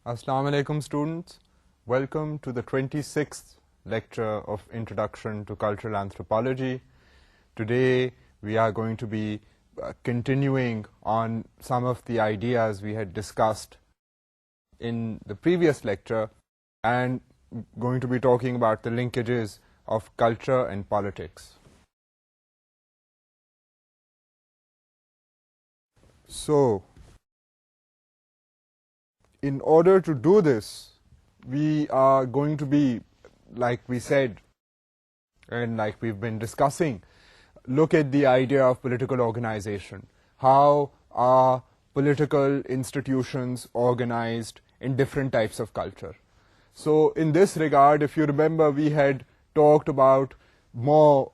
Assalamu alaikum students. Welcome to the 26th lecture of Introduction to Cultural Anthropology. Today we are going to be continuing on some of the ideas we had discussed in the previous lecture and going to be talking about the linkages of culture and politics. So, in order to do this, we are going to be, like we said, and like we've been discussing, look at the idea of political organization. How are political institutions organized in different types of culture? So in this regard, if you remember, we had talked about more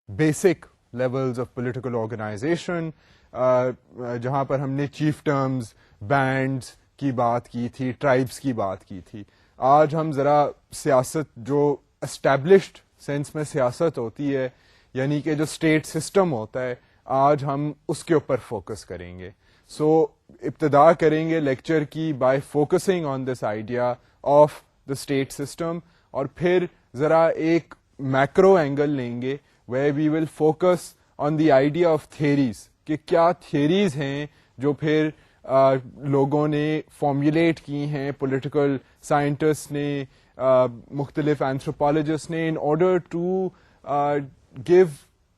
basic levels of political organization, جہاں پر ہم نے chief terms, bands کی بات کی تھی، tribes کی بات کی تھی. آج ہم ذرا سیاست جو اسٹیبلشڈ سینس میں سیاست ہوتی ہے، یعنی کہ جو اسٹیٹ سسٹم ہوتا ہے، آج ہم اس کے اوپر فوکس کریں گے. سو ابتدا کریں گے لیکچر کی by focusing on this idea of the state system, اور پھر ذرا ایک میکرو اینگل لیں گے where we will focus on the idea of theories, کہ کیا تھیریز ہیں جو پھر لوگوں نے فارمولیٹ کی ہیں، پولیٹیکل سائنٹسٹ نے، مختلف اینتھروپولوجسٹ نے، in order to give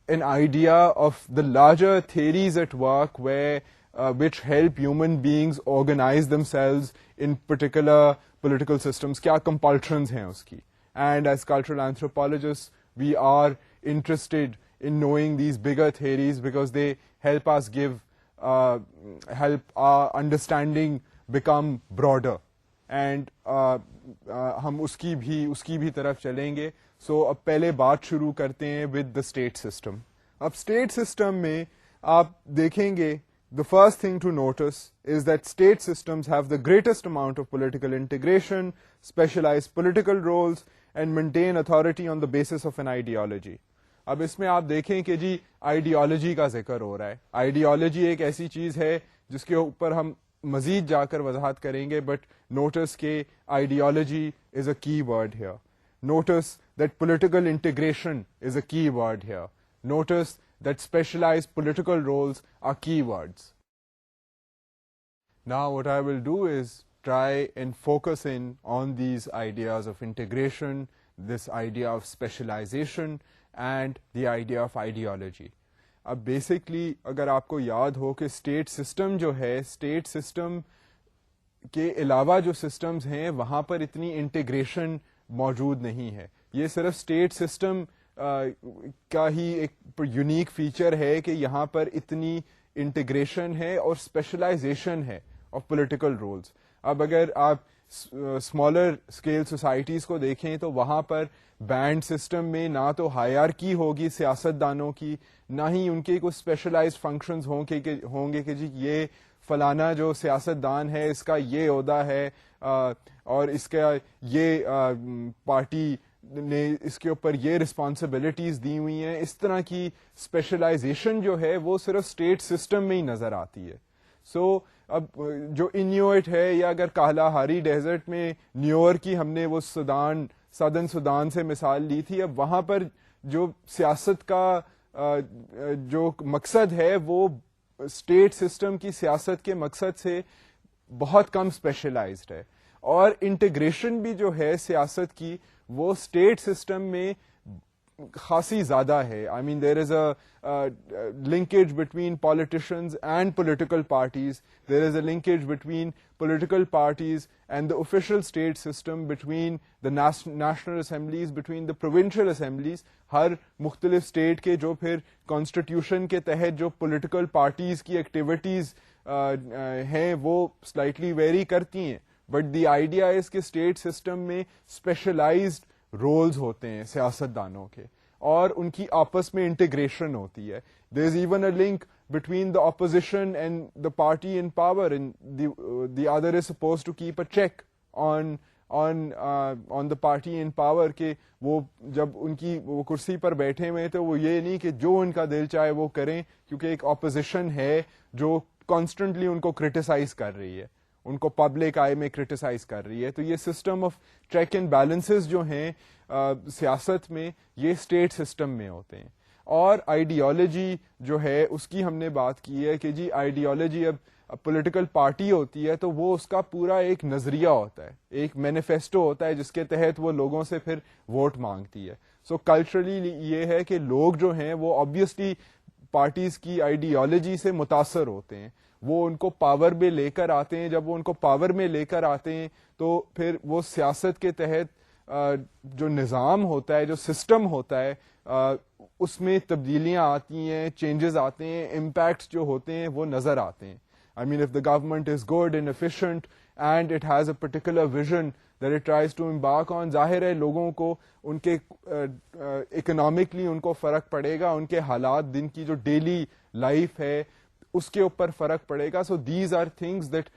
an idea of the larger theories at work which help human beings organize themselves in particular political systems. کیا compulsions ہیں اس کی. And as cultural anthropologists, we are interested in knowing these bigger theories because they help us help our understanding become broader. And ہم اس کی بھی طرف چلیں گے. سو اب پہلے بات شروع کرتے ہیں ود دا اسٹیٹ سسٹم. اب اسٹیٹ سسٹم میں آپ دیکھیں گے the first thing to notice is that state systems have the greatest amount of political integration, specialized political roles, and maintain authority on the basis of an ideology. اب اس میں آپ دیکھیں کہ جی آئیڈیالوجی کا ذکر ہو رہا ہے. آئیڈیالوجی ایک ایسی چیز ہے جس کے اوپر ہم مزید جا کر وضاحت کریں گے، بٹ نوٹس کہ آئیڈیالوجی از اے کی word here. Notice that political integration is a key word here. Notice that specialized political roles are key words. Now what I will do is try and focus in on these ideas of integration, this idea of specialization, and the idea of ideology. اب basically اگر آپ کو یاد ہو کہ state system جو ہے، state system کے علاوہ جو سسٹمز ہیں وہاں پر اتنی انٹیگریشن موجود نہیں ہے. یہ صرف اسٹیٹ سسٹم کا ہی ایک یونیک فیچر ہے کہ یہاں پر اتنی انٹیگریشن ہے اور اسپیشلائزیشن ہے آف پولیٹیکل رولز. اب اگر آپ اسمالر اسکیل سوسائٹیز کو دیکھیں تو وہاں پر بینڈ سسٹم میں نہ تو ہائرارکی ہوگی سیاست دانوں کی، نہ ہی ان کے کوئی اسپیشلائزڈ فنکشنز ہوں گے کہ جی یہ فلانا جو سیاست دان ہے اس کا یہ عہدہ ہے اور اس کا یہ پارٹی نے اس کے اوپر یہ رسپانسبلٹیز دی ہوئی ہیں. اس طرح کی اسپیشلائزیشن جو ہے وہ صرف اسٹیٹ سسٹم میں ہی نظر آتی ہے. سو اب جو انیوٹ ہے، یا اگر کالاہاری ڈیزرٹ میں نیوور کی ہم نے وہ سدرن سودان سے مثال لی تھی، اب وہاں پر جو سیاست کا جو مقصد ہے وہ اسٹیٹ سسٹم کی سیاست کے مقصد سے بہت کم اسپیشلائزڈ ہے. اور انٹیگریشن بھی جو ہے سیاست کی وہ اسٹیٹ سسٹم میں خاصی زیادہ ہے. I mean there is a linkage between politicians and political parties. There is a linkage between political parties and the official state system, between the national assemblies, between the provincial assemblies. ہر مختلف state کے جو پھر constitution کے تحت جو political parties کی activities ہیں وہ سلائٹلی ویری کرتی ہیں. بٹ دی آئیڈیا از کہ اسٹیٹ سسٹم میں اسپیشلائزڈ رولز ہوتے ہیں سیاست دانوں کے، اور ان کی آپس میں انٹیگریشن ہوتی ہے. There is even a link between the opposition and the party in power, and the other is suppose to keep a check on the party in power, کہ وہ جب ان کی وہ کرسی پر بیٹھے ہوئے تو وہ یہ نہیں کہ جو ان کا دل چاہے وہ کریں، کیونکہ ایک اپوزیشن ہے جو کانسٹنٹلی ان کو کرٹیسائز کر رہی ہے, ان کو پبلک آئی میں کرٹیسائز کر رہی ہے. تو یہ system of check and balances جو ہیں سیاست میں, یہ اسٹیٹ سسٹم میں ہوتے ہیں. اور آئیڈیالوجی جو ہے اس کی ہم نے بات کی ہے کہ جی آئیڈیالوجی اب پولیٹیکل پارٹی ہوتی ہے تو وہ اس کا پورا ایک نظریہ ہوتا ہے, ایک مینیفیسٹو ہوتا ہے جس کے تحت وہ لوگوں سے پھر ووٹ مانگتی ہے. سو کلچرلی یہ ہے کہ لوگ جو ہیں وہ آبویسلی پارٹیز کی آئیڈیالوجی سے متاثر ہوتے ہیں, وہ ان کو پاور میں لے کر آتے ہیں. جب وہ ان کو پاور میں لے کر آتے ہیں تو پھر وہ سیاست کے تحت جو نظام ہوتا ہے, جو سسٹم ہوتا ہے, اس میں تبدیلیاں آتی ہیں, چینجز آتے ہیں, امپیکٹس جو ہوتے ہیں وہ نظر آتے ہیں. I mean, if the government is good and efficient and it has a particular vision that it tries to embark on, ظاہر ہے لوگوں کو ان کے اکنامکلی ان کو فرق پڑے گا, ان کے حالات دن کی جو ڈیلی لائف ہے اس کے اوپر فرق پڑے گا. So these are things that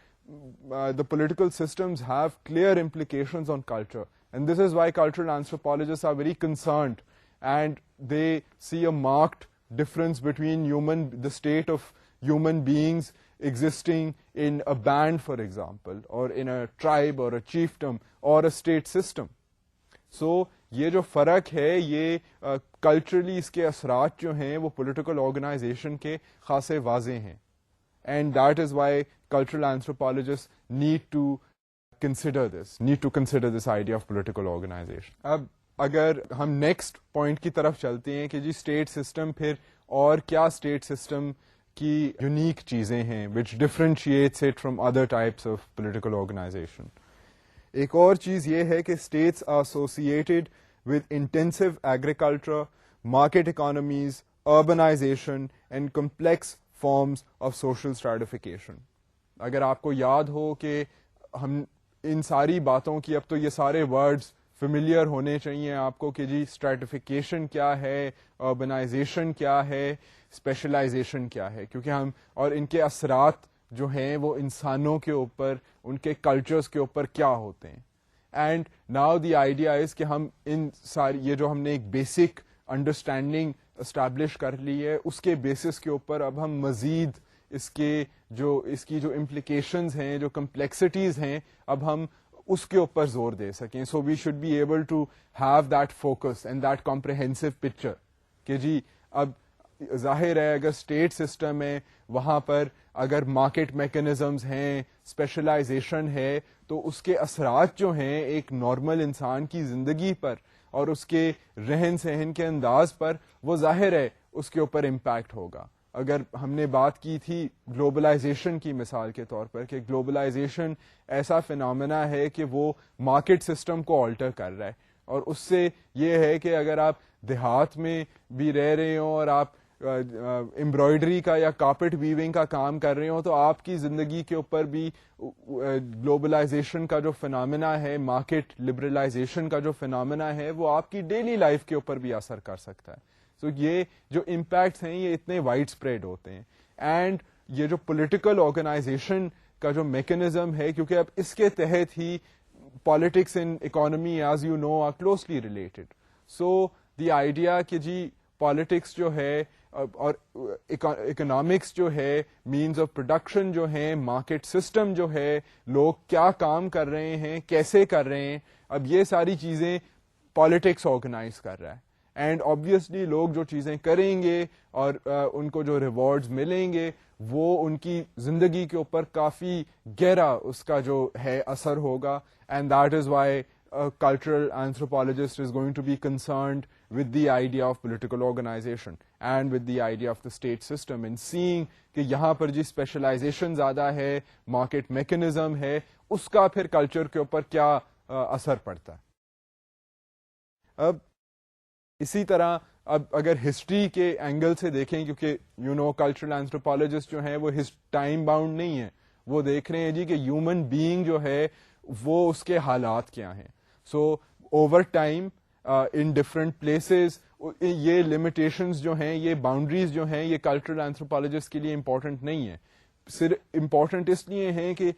the political systems have clear implications on culture, and this is why cultural anthropologists are very concerned, and they see a marked difference between the state of human beings existing in a band, for example, or in a tribe or a chiefdom or a state system. So یہ جو فرق ہے یہ culturally اس کے اثرات جو ہیں وہ پولیٹیکل آرگنائزیشن کے خاصے واضح ہیں, and that is why cultural anthropologists need to consider this idea of political organization. اب اگر ہم نیکسٹ پوائنٹ کی طرف چلتے ہیں کہ جی اسٹیٹ سسٹم, پھر اور کیا اسٹیٹ سسٹم کی یونیک چیزیں ہیں which differentiates it from other types of political organization. ایک اور چیز یہ ہے کہ states are associated with intensive agriculture, market economies, urbanization and complex forms of social stratification. اگر آپ کو یاد ہو کہ ہم ان ساری باتوں کی, اب تو یہ سارے ورڈز فیملیئر ہونے چاہیے آپ کو کہ جی اسٹریٹیفیکیشن کیا ہے, اربنائزیشن کیا ہے, اسپیشلائزیشن کیا ہے, کیونکہ ہم اور ان کے اثرات جو ہیں وہ انسانوں کے اوپر, ان کے کلچرز کے اوپر کیا ہوتے ہیں. And now the idea is کہ ہم ان ساری یہ جو ہم نے ایک بیسک انڈرسٹینڈنگ اسٹیبلش کر لی ہے, اس کے بیسس کے اوپر اب ہم مزید اس کی جو امپلیکیشنز ہیں, جو کمپلیکسٹیز ہیں, اب ہم اس کے اوپر زور دے سکیں. So we should be able to have that focus and that comprehensive picture کہ جی اب ظاہر ہے اگر اسٹیٹ سسٹم ہے وہاں پر اگر مارکیٹ میکنزمز ہیں, اسپیشلائزیشن ہے, تو اس کے اثرات جو ہیں ایک نارمل انسان کی زندگی پر اور اس کے رہن سہن کے انداز پر, وہ ظاہر ہے اس کے اوپر امپیکٹ ہوگا. اگر ہم نے بات کی تھی گلوبلائزیشن کی مثال کے طور پر کہ گلوبلائزیشن ایسا فینومینا ہے کہ وہ مارکیٹ سسٹم کو آلٹر کر رہا ہے, اور اس سے یہ ہے کہ اگر آپ دیہات میں بھی رہ رہے ہوں اور آپ امبرائڈری کا یا کارپیٹ ویونگ کا کام کر رہے ہوں تو آپ کی زندگی کے اوپر بھی گلوبلائزیشن کا جو فینومینا ہے, مارکیٹ لبرلائزیشن کا جو فینومینا ہے, وہ آپ کی ڈیلی لائف کے اوپر بھی اثر کر سکتا ہے. سو یہ جو امپیکٹس ہیں یہ اتنے وائڈ اسپریڈ ہوتے ہیں. اینڈ یہ جو پولیٹیکل آرگنائزیشن کا جو میکنزم ہے, کیونکہ اب اس کے تحت ہی politics and economy as you know are closely related. So the idea کہ جی پالیٹکس جو ہے اور اکنامکس جو ہے, مینز آف پروڈکشن جو ہے, مارکیٹ سسٹم جو ہے, لوگ کیا کام کر رہے ہیں, کیسے کر رہے ہیں, اب یہ ساری چیزیں پالیٹکس آرگنائز کر رہا ہے. اینڈ آبویسلی لوگ جو چیزیں کریں گے اور ان کو جو ریوارڈز ملیں گے وہ ان کی زندگی کے اوپر کافی گہرا اس کا جو ہے اثر ہوگا. And that is why cultural anthropologist is going to be concerned with the idea of political organization and with the idea of the state system, and seeing کہ یہاں پر جی اسپیشلائزیشن زیادہ ہے, مارکیٹ میکنزم ہے, اس کا پھر کلچر کے اوپر کیا اثر پڑتا ہے. اب اسی طرح اب اگر ہسٹری کے اینگل سے دیکھیں, کیونکہ یو نو کلچرل اینتھروپولوجسٹ جو ہیں وہ ٹائم باؤنڈ نہیں ہیں, وہ دیکھ رہے ہیں جی کہ ہیومن بینگ جو ہے وہ اس کے حالات کیا ہیں. سو اوور ٹائم ان ڈفرینٹ پلیسز یہ لمیٹیشنز جو ہیں, یہ باؤنڈریز جو ہیں, یہ کلچرل اینتھروپولوجسٹ کے لیے امپورٹنٹ نہیں ہیں. صرف امپورٹنٹ اس لیے ہیں کہ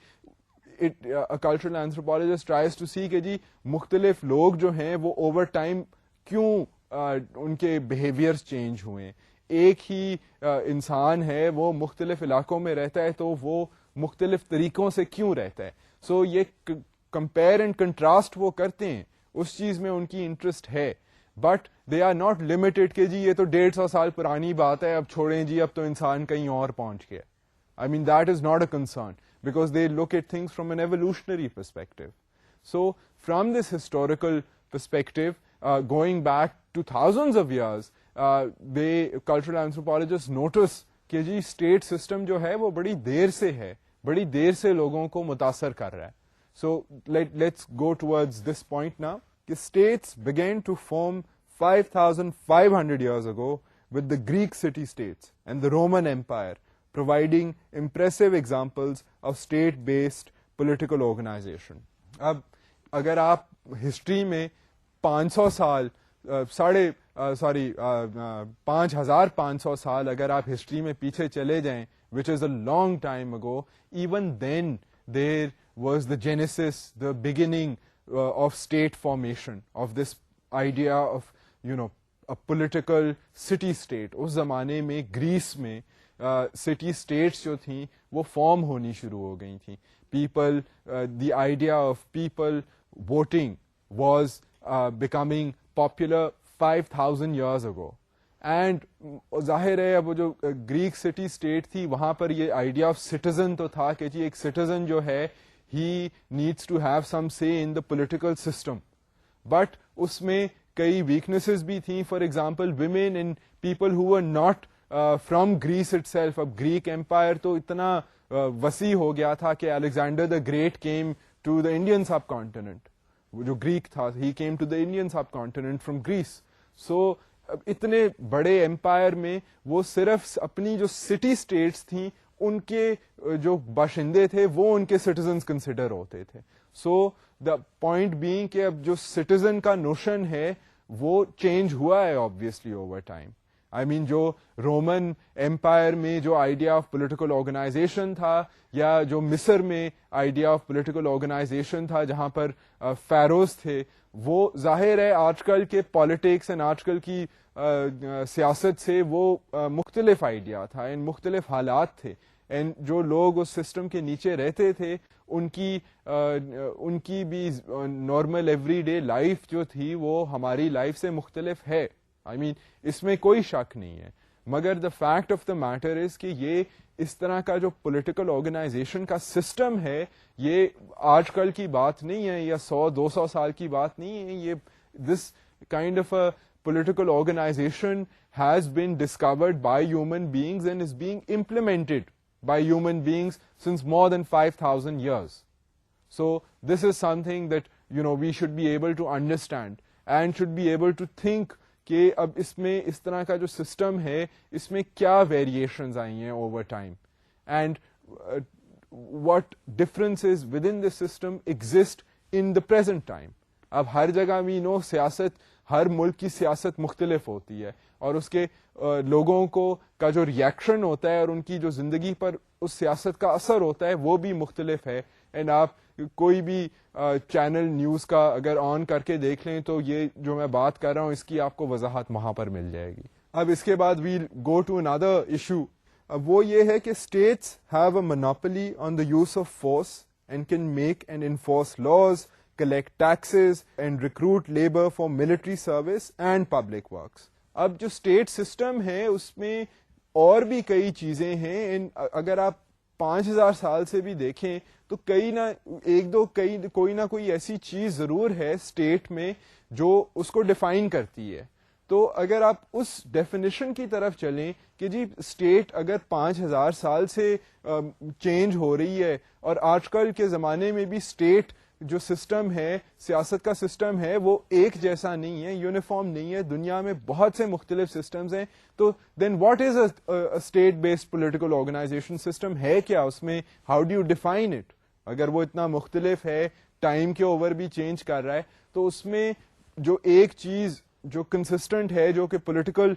کلچرل اینتھروپولوجسٹ ٹرائز ٹو سی کہ جی مختلف لوگ جو ہیں وہ اوور ٹائم کیوں ان کے بیہیویئرز چینج ہوئے. ایک ہی انسان ہے وہ مختلف علاقوں میں رہتا ہے تو وہ مختلف طریقوں سے کیوں رہتا ہے. سو یہ کمپیئر اینڈ کنٹراسٹ وہ کرتے ہیں, اس چیز میں ان کی انٹرسٹ ہے, but they are not limited کہ جی یہ تو 150 سال پرانی بات ہے, اب چھوڑیں جی, اب تو انسان کہیں اور پہنچ گیا. I mean, that is not a concern because they look at things from an evolutionary perspective. So, from this historical perspective, going back to thousands of years, cultural anthropologists notice کہ جی state system جو ہے وہ بڑی دیر سے لوگوں کو متاثر کر رہا ہے. So, let's go towards this point now. کہ states began to form 5,500 years ago with the Greek city-states and the Roman Empire, providing impressive examples of state-based political organization. اب اگر آپ ہسٹری میں 500 سال 5,500 سال اگر آپ ہسٹری میں پیچھے چلے جائیں, which is a long time ago, even then there was the genesis, the beginning of state formation, of this idea of, a political city-state. اس زمانے میں گریس میں سٹی اسٹیٹس جو تھیں وہ فارم ہونی شروع ہو گئی تھیں. People, the idea of people voting was becoming popular 5,000 years ago. And ظاہر ہے اب وہ جو گریک سٹی اسٹیٹ تھی وہاں پر یہ آئیڈیا آف سٹیزن تو تھا کہ جی ایک سٹیزن جو ہے ہی needs to have some say in the political system, but اس میں کئی ویکنیسز بھی تھیں. For example women and people who were not from Greece itself. اب گریک امپائر تو اتنا وسیع ہو گیا تھا کہ Alexander the great came to the Indian subcontinent. وہ جو گریک تھا ہی came to the Indian subcontinent from Greece. So اتنے بڑے امپائر میں وہ صرف اپنی جو سٹی اسٹیٹس تھیں ان کے جو باشندے تھے وہ ان کے سٹیزنز کنسیڈر ہوتے تھے. سو دا پوائنٹ بینگ کہ اب جو سٹیزن کا نوشن ہے وہ چینج ہوا ہے آبویسلی اوور ٹائم. آئی مین جو رومن امپائر میں جو آئیڈیا آف پولیٹیکل آرگنائزیشن تھا, یا جو مصر میں آئیڈیا آف پولیٹیکل آرگنائزیشن تھا جہاں پر فیروز تھے, وہ ظاہر ہے آج کل کے پالیٹکس اینڈ آج کل کی سیاست سے وہ مختلف آئیڈیا تھا, ان مختلف حالات تھے. اینڈ جو لوگ اس سسٹم کے نیچے رہتے تھے ان کی بھی نارمل ایوری ڈے لائف جو تھی وہ ہماری لائف سے مختلف ہے. آئی مین اس میں کوئی شک نہیں ہے, مگر the fact of the matter is کہ یہ اس طرح کا جو پولیٹیکل آرگنائزیشن کا سسٹم ہے یہ آج کل کی بات نہیں ہے یا 100-200 سال کی بات نہیں ہے. یہ this kind of a political organization has been discovered by human beings and is being implemented by human beings since more than 5,000 years. So this is something that we should be able to understand and should be able to think کہ اب اس میں اس طرح کا جو system ہے اس میں کیا ویریشنز آئی ہیں over time, and what differences with in this system exist in the present time. اب ہر جگہ سیاست, ہر ملک کی سیاست مختلف ہوتی ہے اور اس کے لوگوں کو کا جو ریئیکشن ہوتا ہے اور ان کی جو زندگی پر اس سیاست کا اثر ہوتا ہے وہ بھی مختلف ہے. اینڈ آپ کوئی بھی چینل نیوز کا اگر آن کر کے دیکھ لیں تو یہ جو میں بات کر رہا ہوں اس کی آپ کو وضاحت وہاں پر مل جائے گی. اب اس کے بعد we'll go to another issue. اب وہ یہ ہے کہ states have a monopoly on the use of force and can make and enforce laws, collect taxes and recruit labor for military service and public works. اب جو state system ہے اس میں اور بھی کئی چیزیں ہیں. اگر آپ 5,000 سال سے بھی دیکھیں تو کوئی نہ کوئی ایسی چیز ضرور ہے اسٹیٹ میں جو اس کو ڈیفائن کرتی ہے. تو اگر آپ اس ڈیفینیشن کی طرف چلیں کہ جی اسٹیٹ اگر 5,000 سال سے چینج ہو رہی ہے اور آج کل کے زمانے میں بھی اسٹیٹ جو سسٹم ہے, سیاست کا سسٹم ہے, وہ ایک جیسا نہیں ہے, یونیفارم نہیں ہے, دنیا میں بہت سے مختلف سسٹمز ہیں. تو then what is a state based political organization system ہے کیا, اس میں how do you define it? اگر وہ اتنا مختلف ہے, ٹائم کے اوور بھی چینج کر رہا ہے, تو اس میں جو ایک چیز جو کنسسٹنٹ ہے جو کہ پولیٹیکل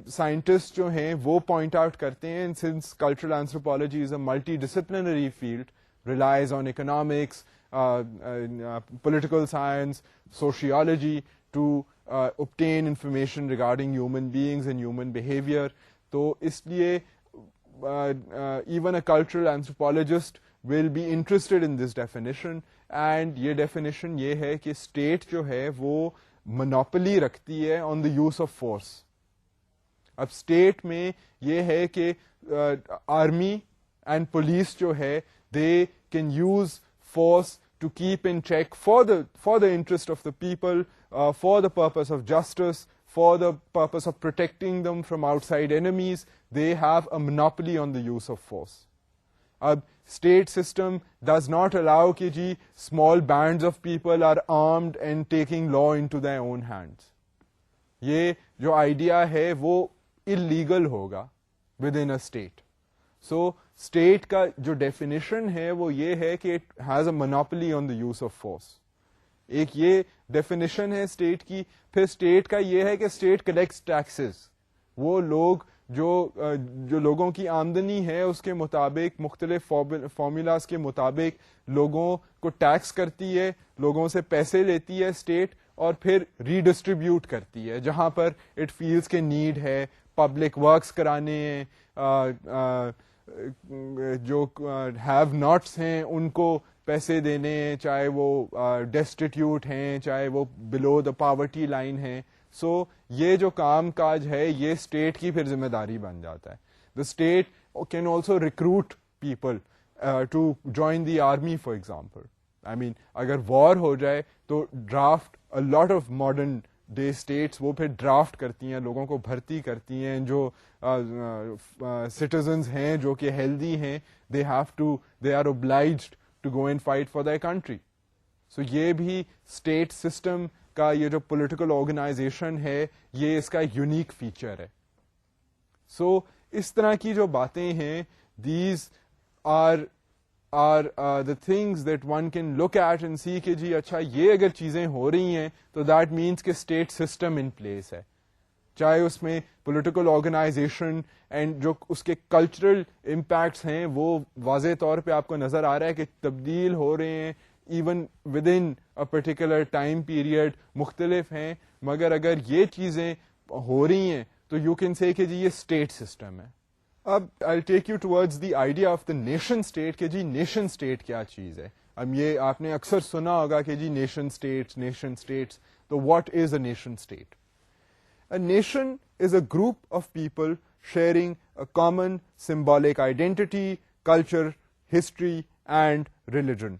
سائنٹسٹ جو ہیں وہ پوائنٹ آؤٹ کرتے ہیں, since cultural anthropology is a multi disciplinary field, relies on economics, political science, sociology to obtain information regarding human beings and human behavior. تو اس لیے even a cultural anthropologist will be interested in this definition, and یہ definition یہ ہے کہ state جو ہے وہ monopoly رکھتی ہے on the use of force. اب state میں یہ ہے کہ army and police جو ہے they can use force to keep in check for the interest of the people, for the purpose of justice, for the purpose of protecting them from outside enemies. They have a monopoly on the use of force. Ab state system does not allow کہ جی small bands of people are armed and taking law into their own hands. یہ جو idea ہے وہ illegal ہوگا within a state. So state کا جو definition ہے وہ یہ ہے کہ it has a monopoly on the use of force. ایک یہ definition ہے state کی. پھر state کا یہ ہے کہ state collects taxes. وہ لوگ جو لوگوں کی آمدنی ہے اس کے مطابق مختلف فارمولاز کے مطابق لوگوں کو ٹیکس کرتی ہے, لوگوں سے پیسے لیتی ہے اسٹیٹ, اور پھر ریڈسٹریبیوٹ کرتی ہے جہاں پر اٹ فیلز کے نیڈ ہے. پبلک ورکس کرانے ہیں, جو ہیو ناٹس ہیں ان کو پیسے دینے ہیں, چاہے وہ ڈیسٹیٹیوٹ ہیں چاہے وہ بلو دا پاورٹی لائن ہیں. سو یہ جو کام کاج ہے یہ اسٹیٹ کی پھر ذمہ داری بن جاتا ہے. The state can also recruit people to join the army for example. I mean اگر وار ہو جائے تو draft a lot of modern day states وہ پھر ڈرافٹ کرتی ہیں, لوگوں کو بھرتی کرتی ہیں جو سٹیزنز ہیں جو کہ ہیلدی ہیں, they are obliged to go and fight for their country. So یہ بھی اسٹیٹ سسٹم کا یہ جو پولیٹیکل آرگنائزیشن ہے یہ اس کا ایک یونیک فیچر ہے. سو اس طرح کی جو باتیں ہیں these are the things that one can look at and see کہ جی اچھا یہ اگر چیزیں ہو رہی ہیں تو that means کہ اسٹیٹ سسٹم ان پلیس ہے, چاہے اس میں پولیٹیکل آرگنائزیشن اینڈ جو اس کے کلچرل امپیکٹس ہیں وہ واضح طور پہ آپ کو نظر آ رہا ہے کہ تبدیل ہو رہے ہیں even with in a particular time period مختلف ہیں, مگر اگر یہ چیزیں ہو رہی ہیں تو یو کین سے کہ جی یہ اسٹیٹ سسٹم ہے. اب I'll take you towards the idea of the nation state کہ جی نیشن اسٹیٹ کیا چیز ہے. اب یہ آپ نے اکثر سنا ہوگا کہ جی نیشن اسٹیٹس. تو what is a nation state? A nation is a group of people sharing a common symbolic identity, culture, history and religion.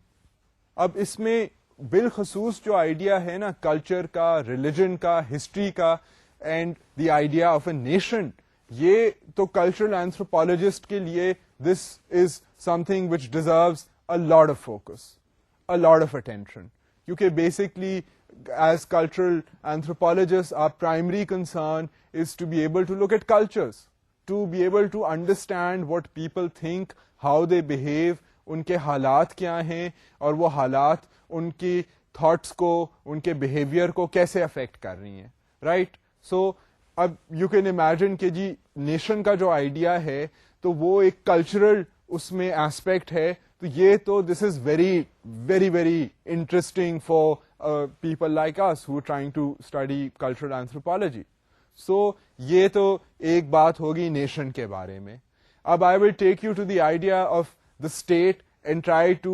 اب اس میں بالخصوص جو آئیڈیا ہے نا کلچر کا, ریلیجن کا, ہسٹری کا and the idea of a nation, یہ تو کلچرل اینتھروپولوجسٹ کے لیے this is something which deserves a lot of focus, a lot of attention, کیونکہ basically as cultural anthropologist our primary concern is to be able to look at cultures, to be able to understand what people think, how they behave, ان کے حالات کیا ہیں اور وہ حالات ان کی thoughts کو, ان کے بیہیویئر کو کیسے افیکٹ کر رہی ہیں, رائٹ. سو اب یو کین امیجن کہ جی نیشن کا جو آئیڈیا ہے تو وہ ایک کلچرل اس میں ایسپیکٹ ہے, تو یہ تو this is very very very interesting for people like us who trying to study cultural anthropology. So یہ تو ایک بات ہوگی نیشن کے بارے میں. اب I will take you to the idea of the state and try to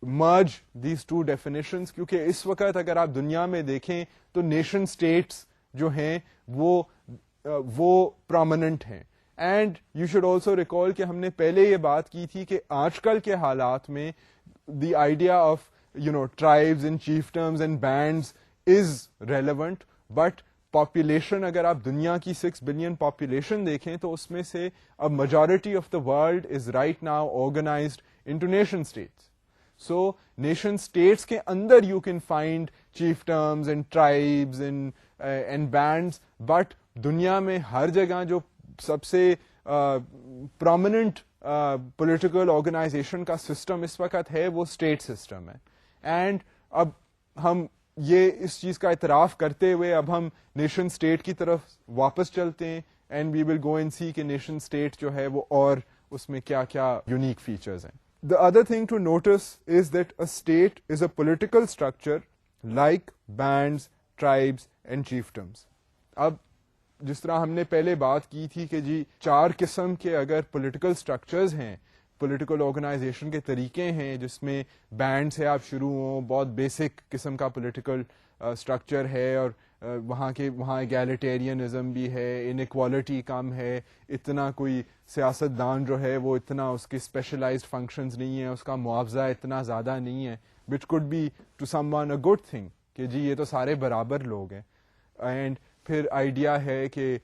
merge these two definitions, کیونکہ اس وقت اگر آپ دنیا میں دیکھیں تو نیشن اسٹیٹس جو ہیں وہ prominent ہیں. And you should also recall کہ ہم نے پہلے یہ بات کی تھی کہ آج کل کے حالات میں دی idea of tribes and chiefdoms and bands is relevant, but population اگر آپ دنیا کی 6 بلین پاپولیشن دیکھیں تو اس میں سے a majority of the world is right now organized into nation states. So nation states کے اندر you can find chiefdoms and tribes and bands, but دنیا میں ہر جگہ جو سب سے prominent political organization کا سسٹم اس وقت ہے وہ state system ہے. اینڈ اب ہم یہ اس چیز کا اعتراف کرتے ہوئے اب ہم نیشن اسٹیٹ کی طرف واپس چلتے ہیں, and we will go and سی کہ نیشن اسٹیٹ جو ہے وہ اور اس میں کیا کیا یونیک فیچرز ہیں. The other thing to notice is that a state is a political structure like bands, tribes and chiefdoms. اب جس طرح ہم نے پہلے بات کی تھی کہ جی 4 قسم کے اگر پولیٹیکل سٹرکچرز ہیں, پولیٹیکل آرگنائزیشن کے طریقے ہیں, جس میں بینڈ سے آپ شروع ہوں, بہت بیسک قسم کا پولیٹیکل سٹرکچر ہے, اور وہاں ایگیلیٹیرینزم بھی ہے, انیکوالٹی کم ہے, اتنا کوئی سیاست دان جو ہے وہ اتنا اس کے اسپیشلائزڈ فنکشنز نہیں ہیں, اس کا معاوضہ اتنا زیادہ نہیں ہے, which could be to someone a good thing کہ جی یہ تو سارے برابر لوگ ہیں. اینڈ پھر آئیڈیا ہے کہ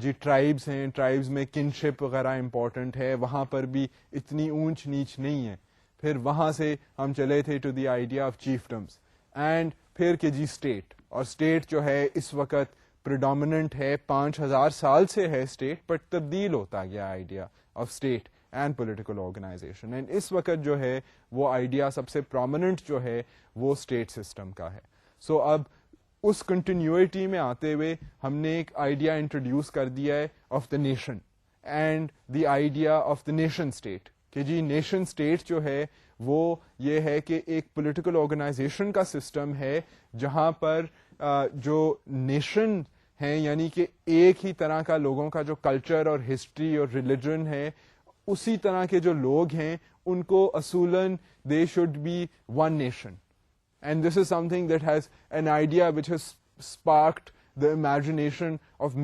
جی ٹرائبس ہیں, ٹرائبس میں کنشپ وغیرہ امپورٹنٹ ہے, وہاں پر بھی اتنی اونچ نیچ نہیں ہے. پھر وہاں سے ہم چلے تھے to the idea of chiefdoms, and پھر کہ جی اسٹیٹ, اور اسٹیٹ جو ہے اس وقت پریڈومیننٹ ہے, 5000 سال سے ہے اسٹیٹ, بٹ تبدیل ہوتا گیا idea of state and political organization. And اس وقت جو ہے وہ آئیڈیا سب سے پرومیننٹ جو ہے وہ اسٹیٹ سسٹم کا ہے. سو اب اس کنٹینیوٹی میں آتے ہوئے ہم نے ایک آئیڈیا انٹروڈیوس کر دیا ہے of the nation and the idea of the nation state, کہ جی نیشن اسٹیٹ جو ہے وہ یہ ہے کہ ایک پولیٹیکل آرگنائزیشن کا سسٹم ہے جہاں پر جو نیشن ہیں, یعنی کہ ایک ہی طرح کا لوگوں کا جو کلچر اور ہسٹری اور ریلیجن ہے, اسی طرح کے جو لوگ ہیں ان کو اصولاً they should be one nation. And this is something that has an idea which has sparked the imagination of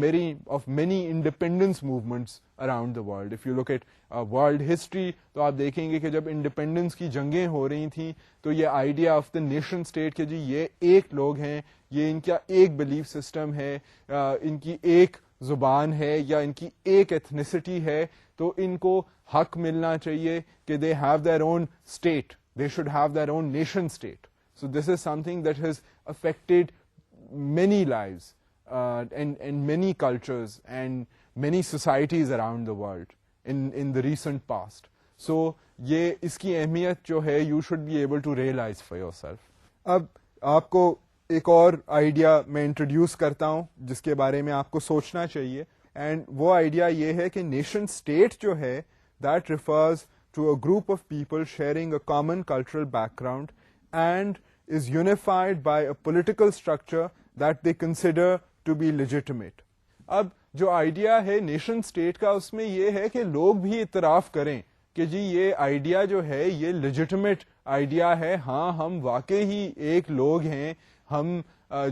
many independence movements around the world. If you look at world history, تو آپ دیکھیں گے کہ جب independence کی جنگیں ہو رہی تھیں تو یہ idea of the nation state کہ جی یہ ایک لوگ ہیں, یہ ان کا ایک بلیف سسٹم ہے, ان کی ایک زبان ہے یا ان کی ایک ایتھنیسٹی ہے, تو ان کو حق ملنا چاہیے کہ they have their own state, they should have their own nation state. So this is something that has affected many lives and many cultures and many societies around the world in the recent past. So یہ اس کی اہمیت جو ہے you should be able to realize for yourself. اب آپ کو ایک اور آئیڈیا میں انٹروڈیوس کرتا ہوں جس کے بارے میں آپ کو سوچنا چاہیے, اینڈ وہ آئیڈیا یہ ہے کہ نیشن اسٹیٹ جو ہے that refers to a group of people sharing a common cultural background and is unified by a political structure that they consider to be legitimate. اب جو آئیڈیا ہے نیشن اسٹیٹ کا اس میں یہ ہے کہ لوگ بھی اعتراف کریں کہ جی یہ آئیڈیا جو ہے یہ لیجیٹمیٹ آئیڈیا ہے, ہاں ہم واقعی ہی ایک لوگ ہیں, ہم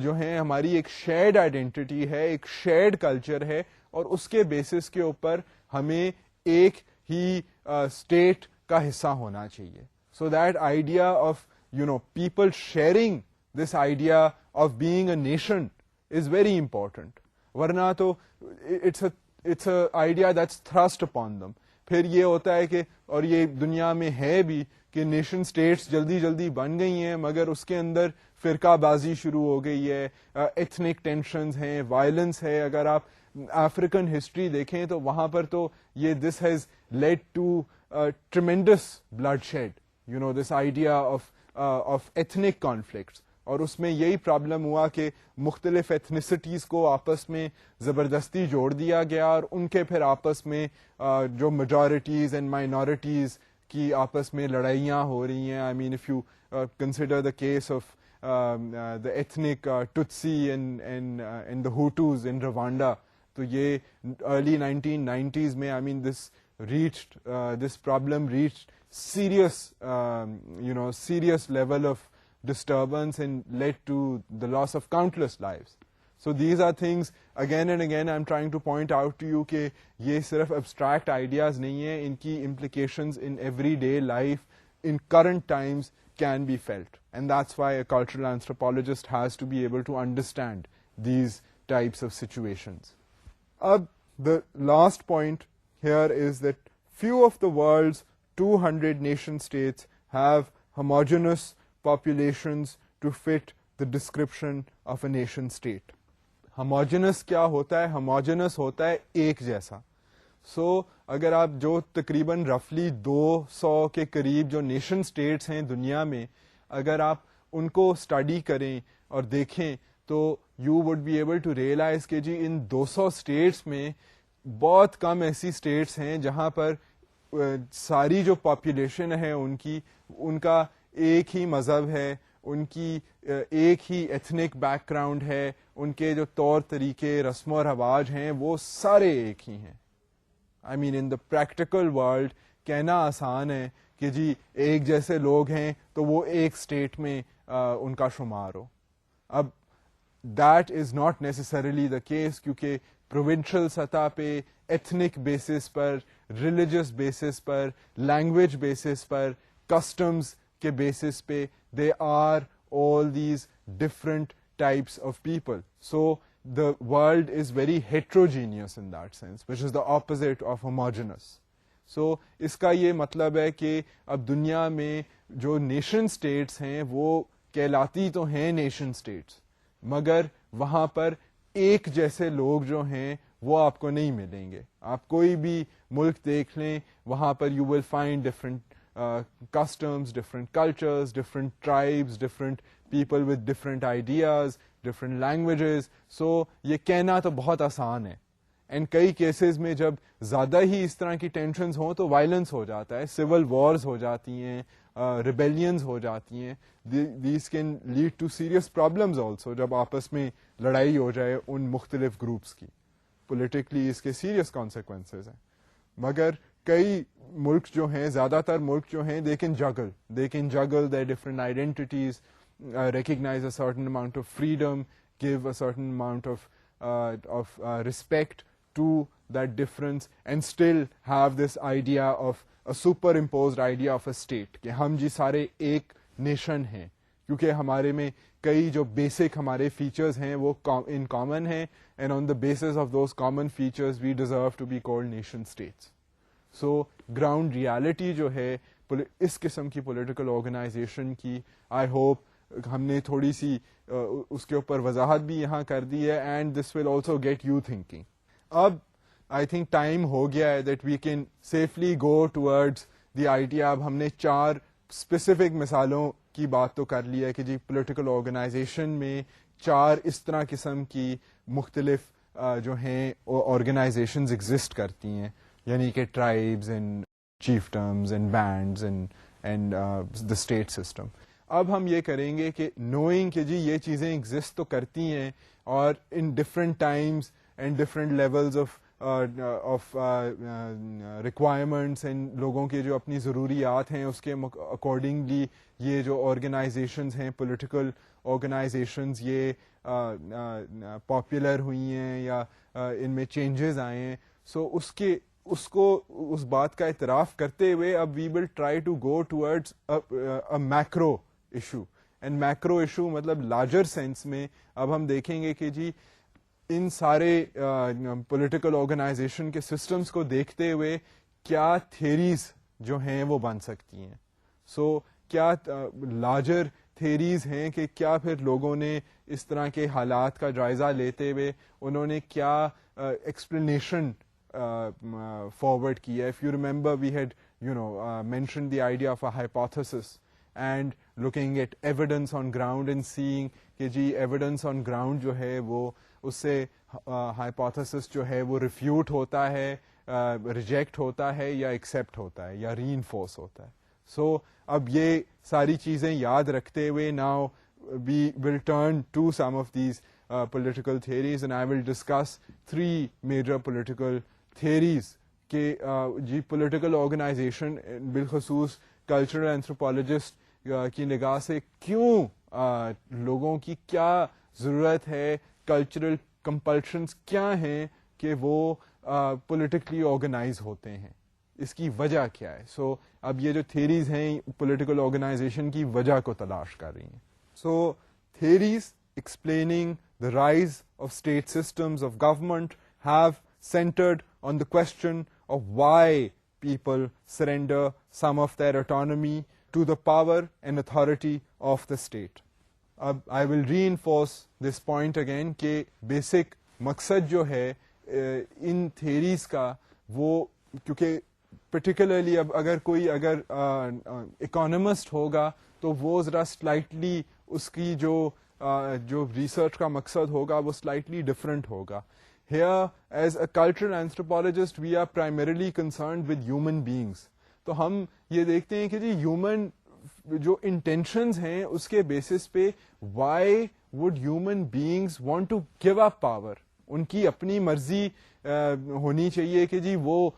جو ہیں ہماری ایک شیئرڈ آئیڈینٹی ہے, ایک شیئرڈ کلچر ہے, اور اس کے بیسس کے اوپر ہمیں ایک ہی اسٹیٹ کا حصہ ہونا چاہیے. So that idea of people sharing this idea of being a nation is very important. ورنہ تو it's a idea that's thrust upon them. پھر یہ ہوتا ہے کہ, اور یہ دنیا میں ہے بھی, کہ نیشن اسٹیٹس جلدی جلدی بن گئی ہیں مگر اس کے اندر فرقہ بازی شروع ہو گئی ہے, ایتھنک ٹینشنز ہیں, وائلنس ہے. اگر آپ افریقن ہسٹری دیکھیں تو وہاں پر تو یہ this has led to tremendous bloodshed, this idea of ethnic conflicts. اور اس میں یہی پرابلم ہوا کہ مختلف ایتھنیسٹیز کو آپس میں زبردستی جوڑ دیا گیا, اور ان کے پھر آپس میں جو میجورٹیز اینڈ مائنورٹیز کی آپس میں لڑائیاں ہو رہی ہیں. I mean if you consider the case of the ethnic Tutsi and the Hutus in Rwanda, تو یہ ارلی 1990s میں آئی مین this problem reached serious level of disturbance and led to the loss of countless lives. So these are things again and again I'm trying to point out to you کہ یہ صرف abstract ideas نہیں ہیں, ان کی implications in everyday life in current times can be felt, and that's why a cultural anthropologist has to be able to understand these types of situations. The last point here is that few of the world's 200 nation states have homogeneous populations to fit the description of a nation state. Homogeneous کیا ہوتا ہے؟ Homogeneous ہوتا ہے ایک جیسا. سو اگر آپ جو تقریباً رفلی 200 کے قریب جو نیشن اسٹیٹس ہیں دنیا میں, اگر آپ ان کو اسٹڈی کریں اور دیکھیں تو you would be able to realize کہ جی ان 200 اسٹیٹس میں بہت کم ایسی اسٹیٹس ہیں جہاں پر ساری جو پاپولیشن ہے ان کا ایک ہی مذہب ہے, ان کی ایک ہی ایتھنک بیک گراؤنڈ ہے, ان کے جو طور طریقے رسم و رواج ہیں وہ سارے ایک ہی ہیں. I main in the practical world کہنا آسان ہے کہ جی ایک جیسے لوگ ہیں تو وہ ایک اسٹیٹ میں ان کا شمار ہو. اب that is not necessarily the case, کیونکہ پروونشل سطح پہ ایتھنک بیسس پر, ریلیجس بیسس پر, لینگویج بیسس پر, کسٹمز کے بیسس پہ they are all these different types of people. So the world is very heterogeneous in that sense, which is the opposite of homogeneous. So اس کا یہ مطلب ہے کہ اب دنیا میں جو نیشن اسٹیٹس ہیں وہ کہلاتی تو ہیں نیشن اسٹیٹس, مگر وہاں پر ایک جیسے لوگ جو ہیں وہ آپ کو نہیں ملیں گے. آپ کوئی بھی ملک دیکھ لیں, وہاں پر you will find different customs, different cultures, different tribes, different people with different ideas, different languages. So یہ کہنا تو بہت آسان ہے, اینڈ کئی کیسز میں جب زیادہ ہی اس طرح کی ٹینشنز ہوں تو وائلنس ہو جاتا ہے, سول وارز ہو جاتی ہیں, ریبیلینز ہو جاتی ہیں. These can lead to serious problems also, جب آپس میں لڑائی ہو جائے ان مختلف گروپس کی, پولیٹیکلی اس کے سیریس کانسیکوینسز ہیں. مگر کئی ملک جو ہیں, زیادہ تر ملک جو ہیں, they can juggle their different identities, recognize a certain amount of freedom, give a certain amount of respect to that difference, and still have this idea of a superimposed idea of a state کہ ہم جی سارے ایک nation ہیں, کیونکہ ہمارے میں کئی جو بیسک ہمارے فیچرز ہیں وہ ان کامن ہیں, and on the basis of those common features we deserve to be called nation states. So ground reality جو ہے اس قسم کی پولیٹیکل آرگنائزیشن کی, آئی ہوپ ہم نے تھوڑی سی اس کے اوپر وضاحت بھی یہاں کر دی ہے, and this will also get you thinking. اب آئی تھنک ٹائم ہو گیا ہے that we can safely go towards the idea. اب ہم نے 4 اسپیسیفک مثالوں کی بات تو کر لی ہے کہ جی پولیٹیکل آرگنائزیشن میں 4 اس طرح قسم کی مختلف جو ہیں آرگنائزیشنز ایگزسٹ کرتی ہیں, یعنی کہ tribes and chiefdoms and bands and the state system. اب ہم یہ کریں گے کہ نوئنگ کہ جی یہ چیزیں ایگزسٹ تو کرتی ہیں, اور in different times and different levels of requirements, and لوگوں کے جو اپنی ضروریات ہیں اس کے اکارڈنگلی یہ جو آرگنائزیشنز ہیں, پولیٹیکل آرگنائزیشنز, یہ پاپولر ہوئی ہیں یا ان میں چینجز آئے ہیں. سو اس بات کا اعتراف کرتے ہوئے اب we will try to go towards a macro issue. And macro issue مطلب لارجر سینس میں اب ہم دیکھیں گے کہ جی ان سارے پولیٹیکل آرگنائزیشن کے سسٹمز کو دیکھتے ہوئے کیا تھیریز جو ہیں وہ بن سکتی ہیں. سو کیا لارجر تھیریز ہیں کہ کیا پھر لوگوں نے اس طرح کے حالات کا جائزہ لیتے ہوئے انہوں نے کیا explanation forward kiya. If you remember, we had mentioned the idea of a hypothesis and looking at evidence on ground and seeing کہ جی evidence on ground جو ہے وہ اس سے hypothesis جو ہے وہ refute ہوتا ہے, reject ہوتا ہے یا accept ہوتا ہے یا reinforce ہوتا ہے. So اب یہ ساری چیزیں یاد رکھتے ہوئے now we will turn to some of these political theories, and I will discuss 3 major political theories کہ جی پولیٹیکل آرگنائزیشن بالخصوص کلچرل اینتھروپولوجسٹ کی نگاہ سے کیوں لوگوں کی کیا ضرورت ہے, کلچرل کمپلشنس کیا ہیں کہ وہ پولیٹیکلی آرگنائز ہوتے ہیں, اس کی وجہ کیا ہے. سو اب یہ جو تھیریز ہیں پولیٹیکل آرگنائزیشن کی وجہ کو تلاش کر رہی ہیں. So theories explaining the rise of state systems of government have centered on the question of why people surrender some of their autonomy to the power and authority of the state. I will reinforce this point again کہ basic مقصد جو ہے ان theories کا وہ, کیونکہ particularly اب اگر کوئی economist ہوگا تو وہ ذرا slightly اس کی جو ریسرچ کا مقصد ہوگا وہ سلائٹلی ڈفرینٹ ہوگا. Here as a cultural anthropologist we are primarily concerned with human beings. تو ہم یہ دیکھتے ہیں کہ جی ہیومن جو انٹینشنز ہیں اس کے بیسس پہ why would human beings want to give up power. ان کی اپنی مرضی ہونی چاہیے کہ جی وہ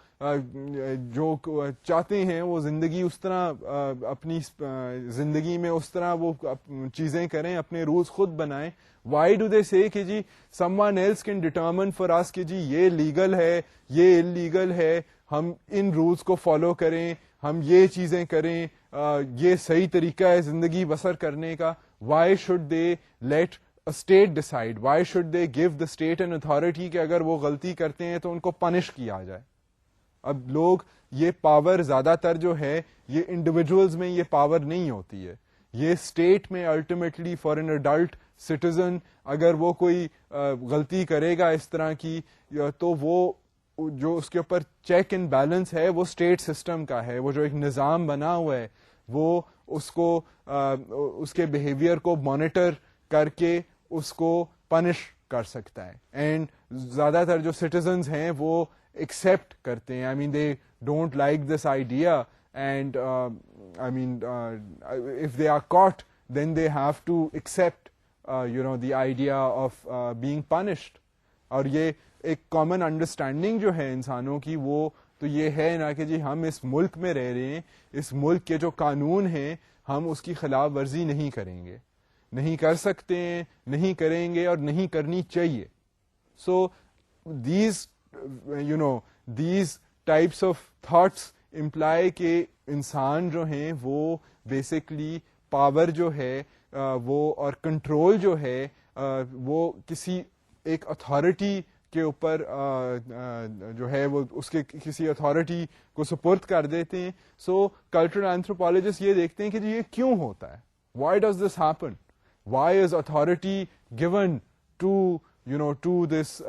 جو چاہتے ہیں وہ زندگی اس طرح اپنی زندگی میں اس طرح وہ چیزیں کریں, اپنے رولز خود بنائیں. وائی ڈو دے سے کہ جی someone else can determine for us کہ جی یہ لیگل ہے, یہ انلیگل ہے, ہم ان رولز کو فالو کریں, ہم یہ چیزیں کریں, یہ صحیح طریقہ ہے زندگی بسر کرنے کا. Why should they let state decide, why should they give the state an authority کہ اگر وہ غلطی کرتے ہیں تو ان کو پنش کیا جائے. اب لوگ یہ پاور زیادہ تر جو ہے یہ انڈیویجولز میں یہ پاور نہیں ہوتی ہے, یہ اسٹیٹ میں ultimately for an adult citizen اگر وہ کوئی غلطی کرے گا اس طرح کی تو وہ جو اس کے اوپر چیک اینڈ بیلنس ہے وہ اسٹیٹ سسٹم کا ہے, وہ جو ایک نظام بنا ہوا ہے وہ اس کو اس کے بیہیویئر کو مانیٹر کر کے اس کو پنش کر سکتا ہے. اینڈ زیادہ تر جو سٹیزنز ہیں وہ ایکسپٹ کرتے ہیں. I mean they don't like this idea and I mean if they are caught then they have to accept the idea of being punished. اور یہ ایک کامن انڈرسٹینڈنگ جو ہے انسانوں کی وہ تو یہ ہے نا کہ جی ہم اس ملک میں رہ رہے ہیں, اس ملک کے جو قانون ہیں ہم اس کی خلاف ورزی نہیں کریں گے, نہیں کر سکتے ہیں, نہیں کریں گے اور نہیں کرنی چاہیے. سو these types of thoughts imply کہ انسان جو ہیں وہ بیسکلی پاور جو ہے وہ اور کنٹرول جو ہے وہ کسی ایک اتھارٹی کے اوپر جو ہے وہ اس کے کسی اتھارٹی کو سپرد کر دیتے ہیں. سو کلچرل اینتھروپولوجسٹ یہ دیکھتے ہیں کہ یہ کیوں ہوتا ہے, why does this happen, why is authority given to this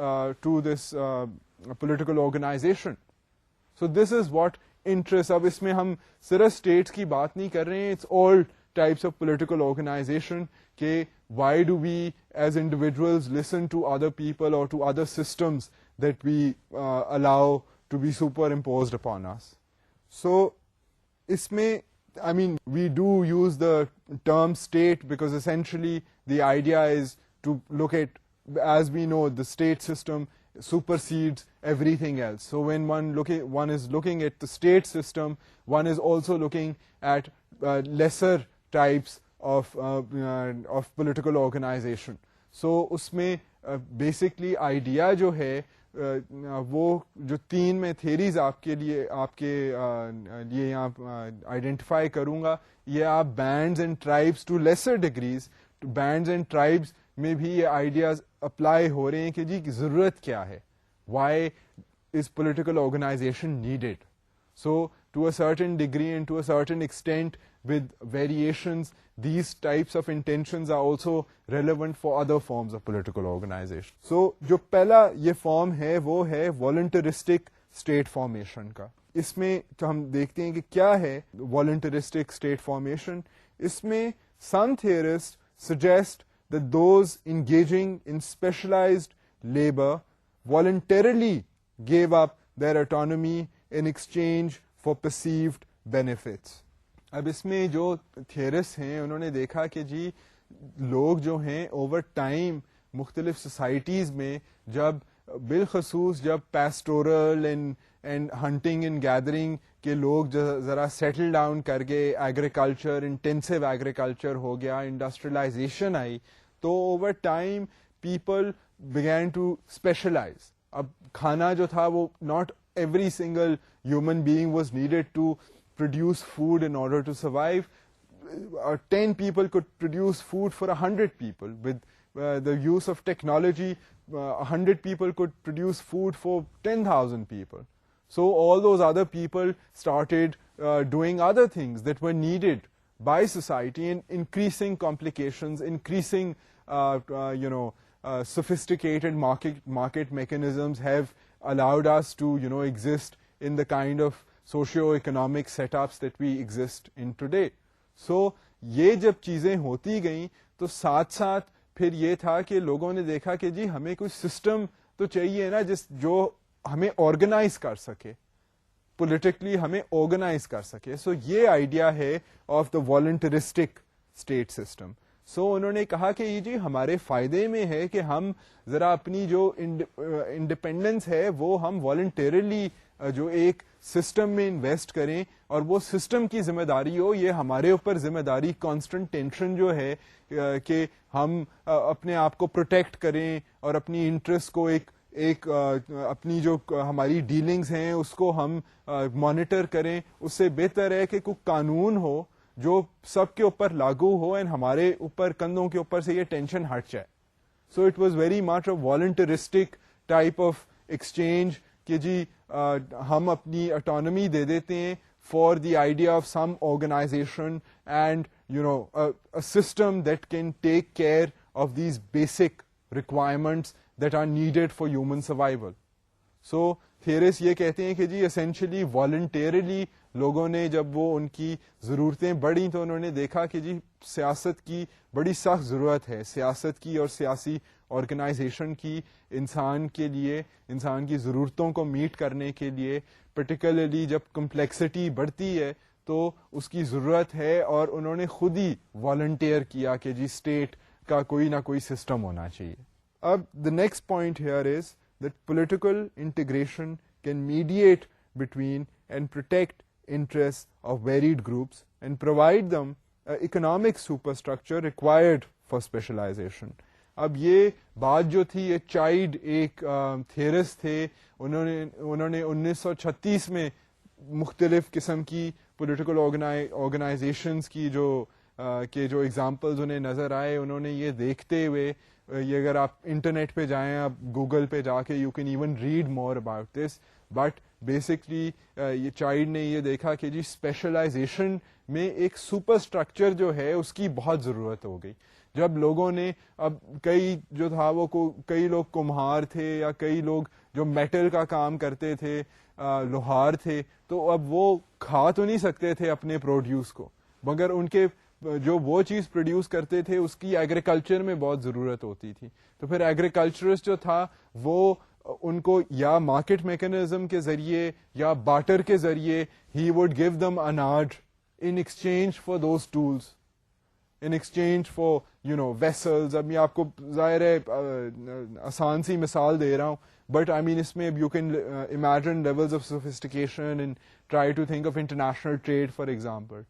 political organization. So this is what interest. اب اس میں ہم صرف اسٹیٹس کی بات نہیں کر رہے ہیں, it's all types of political organization کہ why do we as individuals listen to other people or to other systems that we allow to be superimposed upon us. So اس میں I mean we do use the term state because essentially the idea is to look at, as we know, the state system supersedes everything else. So when one is looking at the state system, one is also looking at lesser types of political organization. So اس میں basically idea جو ہے وہ جو تین میں theories آپ کے لیے یہاں آئیڈینٹیفائی کروں گا, یہ آپ bands and tribes to lesser degrees, bands and tribes میں بھی یہ آئیڈیاز اپلائی ہو رہے ہیں کہ جی ضرورت کیا ہے, why is political organization needed. So to a certain degree and to a certain extent with variations, these types of intentions are also relevant for other forms of political organization. So جو پہلا یہ form ہے وہ ہے voluntaristic state formation کا. اس میں تو ہم دیکھتے ہیں کہ کیا ہے voluntaristic state formation. اس میں some theorists suggest that those engaging in specialized labor voluntarily gave up their autonomy in exchange for perceived benefits. اب اس میں جو تھیورسٹ ہیں انہوں نے دیکھا کہ جی لوگ جو ہیں اوور ٹائم مختلف سوسائٹیز میں جب بالخصوص جب pastoral and hunting and gathering کے لوگ ذرا سیٹل ڈاؤن کر گئے, ایگریکلچر انٹینسو ایگریکلچر ہو گیا, انڈسٹریلائزیشن آئی, تو over time people begin to specialize. اب کھانا جو تھا وہ not every single human being was needed to produce food in order to survive. 10 people could produce food for 100 people. With the use of technology, 100 people could produce food for 10,000 people. So all those other people started doing other things that were needed by society, and increasing complications, increasing sophisticated market mechanisms have allowed us to exist in the kind of socio-economic setups that we exist in today. So یہ جب چیزیں ہوتی گئیں تو ساتھ ساتھ پھر یہ تھا کہ لوگوں نے دیکھا کہ جی ہمیں کوئی سسٹم تو چاہیے نا جو ہمیں آرگنائز کر سکے. پولیٹیکلی ہمیں آرگنائز کر سکے. سو یہ آئیڈیا ہے آف دا والنٹرسٹک اسٹیٹ سسٹم. سو انہوں نے کہا کہ یہ جی ہمارے فائدے میں ہے کہ ہم ذرا اپنی جو انڈیپینڈنس ہے وہ ہم والنٹیرلی جو ایک سسٹم میں انویسٹ کریں, اور وہ سسٹم کی ذمہ داری ہو, یہ ہمارے اوپر ذمہ داری کانسٹنٹ ٹینشن جو ہے کہ ہم اپنے آپ کو پروٹیکٹ کریں اور اپنی انٹرسٹ کو ایک اپنی جو ہماری ڈیلنگز ہیں اس کو ہم مانیٹر کریں. اس سے بہتر ہے کہ کوئی قانون ہو جو سب کے اوپر لاگو ہو اینڈ ہمارے اوپر کندھوں کے اوپر سے یہ ٹینشن ہٹ جائے. So it was very much a voluntaristic type of exchange کہ جی ہم اپنی اٹانومی دے دیتے ہیں for the idea of some organization and you know a system that can take care of these basic requirements that are needed for human survival. So theorists یہ کہتے ہیں کہ جی essentially voluntarily لوگوں نے جب وہ ان کی ضرورتیں بڑھیں تو انہوں نے دیکھا کہ جی سیاست کی بڑی سخت ضرورت ہے, سیاست کی اور سیاسی آرگنائزیشن کی انسان کے لیے, انسان کی ضرورتوں کو میٹ کرنے کے لیے, پرٹیکولرلی جب کمپلیکسٹی بڑھتی ہے تو اس کی ضرورت ہے. اور انہوں نے خود ہی والنٹیئر کیا کہ جی اسٹیٹ کا کوئی نہ کوئی سسٹم ہونا چاہیے. اب the next point here is that political integration can mediate between and protect interests of varied groups and provide them economic superstructure required for specialization. اب یہ بات جو تھی, یہ چائلڈ ایک تھیرسٹ تھے, انہوں نے 1936 میں مختلف قسم کی پولیٹیکل آرگنائزیشنز کی جو ایگزامپلز انہیں نظر آئے, انہوں نے یہ دیکھتے ہوئے, یہ اگر آپ انٹرنیٹ پہ جائیں, آپ گوگل پہ جا کے you can even read more about this, but basically یہ چائلڈ نے یہ دیکھا کہ جی اسپیشلائزیشن میں ایک سپر اسٹرکچر جو ہے اس کی بہت ضرورت ہو گئی. جب لوگوں نے اب کئی جو تھا وہ کئی لوگ کمہار تھے یا کئی لوگ جو میٹل کا کام کرتے تھے, لوہار تھے, تو اب وہ کھا تو نہیں سکتے تھے اپنے پروڈیوس کو, مگر ان کے جو وہ چیز پروڈیوس کرتے تھے اس کی ایگریکلچر میں بہت ضرورت ہوتی تھی. تو پھر ایگریکلچرسٹ جو تھا وہ ان کو یا مارکیٹ میکنزم کے ذریعے یا بارٹر کے ذریعے he would give them an art in exchange for those tools, in exchange for vessels. اب میں آپ کو ظاہر ہے آسان سی مثال دے رہا ہوں, بٹ آئی مین اس میں you can imagine levels of sophistication and try to think of international trade for example.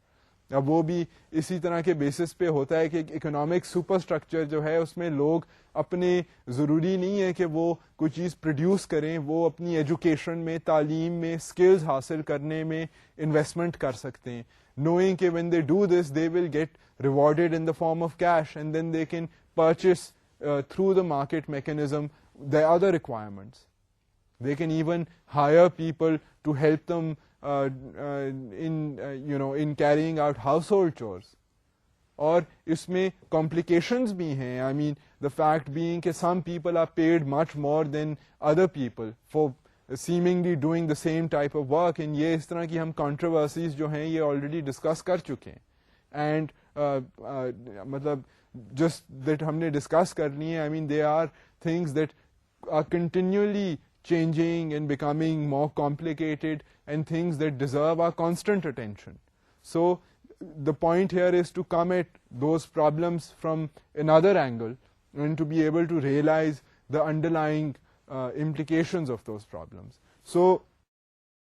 اب وہ بھی اسی طرح کے بیسس پہ ہوتا ہے کہ اکنامک سپر اسٹرکچر جو ہے اس میں لوگ اپنے ضروری نہیں ہے کہ وہ کوئی چیز پروڈیوس کریں, وہ اپنی ایجوکیشن میں, تعلیم میں, اسکلز حاصل کرنے میں انویسٹمنٹ کر سکتے ہیں, knowing کہ when they do this they will get rewarded in the form of cash and then they can purchase through the market mechanism the other requirements. They can even hire people to help them in carrying out household chores. اور اس میں complications بھی ہیں. I mean the fact being کہ some people are paid much more than other people for seemingly doing the same type of work. and یہ اس طرح کی ہم controversies جو ہیں یہ already discuss کر چکے ہیں. and مطلب just that ہم نے discuss کر لی ہیں. I mean there are things that are continually changing and becoming more complicated and things that deserve our constant attention. So the point here is to come at those problems from another angle and to be able to realize the underlying implications of those problems. So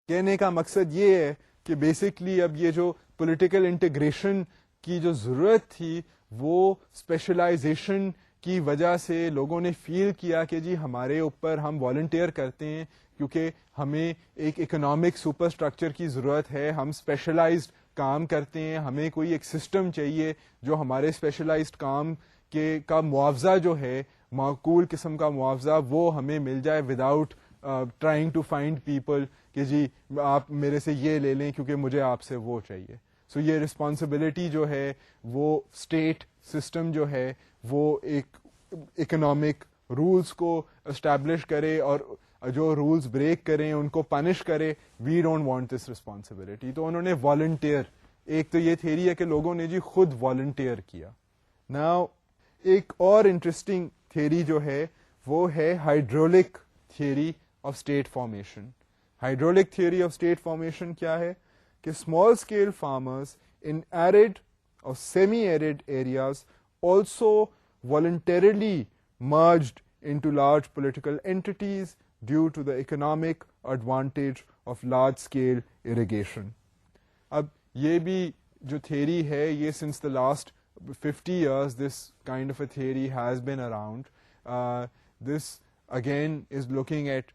کہنے کا مقصد یہ ہے کہ basically اب یہ جو political integration کی جو ضرورت تھی وہ اسپیشلائزیشن کی وجہ سے لوگوں نے فیل کیا کہ جی ہمارے اوپر ہم والنٹیئر کرتے ہیں کیونکہ ہمیں ایک اکنامک سپر اسٹرکچر کی ضرورت ہے, ہم اسپیشلائزڈ کام کرتے ہیں, ہمیں کوئی ایک سسٹم چاہیے جو ہمارے اسپیشلائزڈ کام کا معاوضہ جو ہے, معقول قسم کا معاوضہ, وہ ہمیں مل جائے without trying to find people کہ جی آپ میرے سے یہ لے لیں کیونکہ مجھے آپ سے وہ چاہیے. سو یہ رسپانسبلٹی جو ہے وہ اسٹیٹ سسٹم جو ہے وہ ایک اکنامک رولز کو اسٹیبلش کرے اور جو رولز بریک کریں ان کو پنش کرے. We don't want this responsibility. تو انہوں نے والنٹیئر, ایک تو یہ تھیری ہے کہ لوگوں نے جی خود والنٹیئر کیا. ناؤ ایک اور انٹرسٹنگ تھیری جو ہے وہ ہے hydraulic theory of state formation. Hydraulic theory of state formation کیا ہے کہ اسمال اسکیل فارمرز ان ایرڈ اور semi arid areas also voluntarily merged into large political entities due to the economic advantage of large scale irrigation. اب یہ بھی جو theory ہے یہ since the last 50 years this kind of a theory has been around. This again is looking at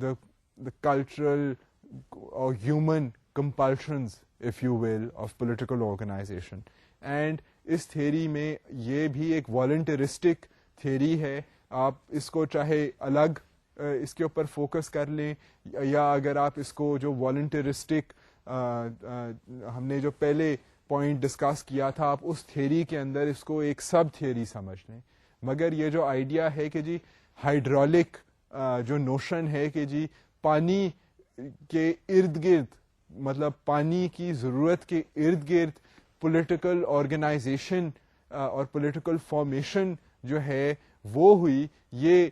the cultural or human compulsions, if you will, of political organization. And اس theory میں یہ بھی ایک والنٹرسٹک theory ہے. آپ اس کو چاہے الگ اس کے اوپر فوکس کر لیں یا اگر آپ اس کو جو والنٹرسٹک ہم نے جو پہلے پوائنٹ ڈسکس کیا تھا آپ اس تھیری کے اندر اس کو ایک سب تھیری سمجھ لیں. مگر یہ جو آئیڈیا ہے کہ جی ہائیڈرولک جو نوشن ہے کہ جی پانی کے ارد گرد مطلب پانی کی ضرورت کے ارد گرد پولیٹیکل آرگنائزیشن اور پولیٹیکل فارمیشن جو ہے وہ ہوئی, یہ